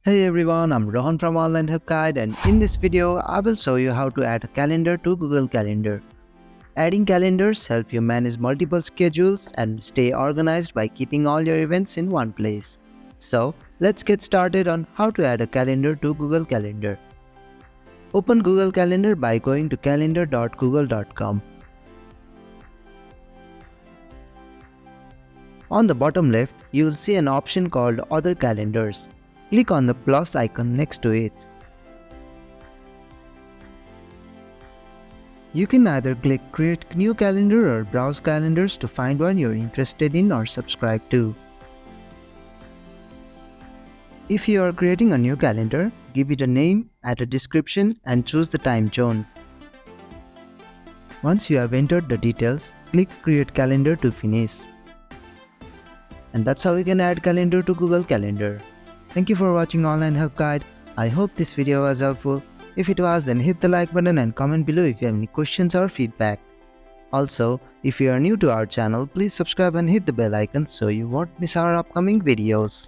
Hey everyone, I'm Rohan from Online Help Guide, and in this video I will show you how to add a calendar to Google Calendar. Adding calendars help you manage multiple schedules and stay organized by keeping all your events in one place. So let's get started on how to add a calendar to Google Calendar. Open Google Calendar by going to calendar.google.com. On the bottom left, you will see an option called Other Calendars. Click on the plus icon next to it. You can either click Create New Calendar or Browse Calendars to find one you're interested in or subscribe to. If you are creating a new calendar, give it a name, add a description, and choose the time zone. Once you have entered the details, click Create Calendar to finish. And that's how you can add calendar to Google Calendar. Thank you for watching Online Help Guide. I hope this video was helpful. If it was, then hit the like button and comment below if you have any questions or feedback. Also, if you are new to our channel, please subscribe and hit the bell icon so you won't miss our upcoming videos.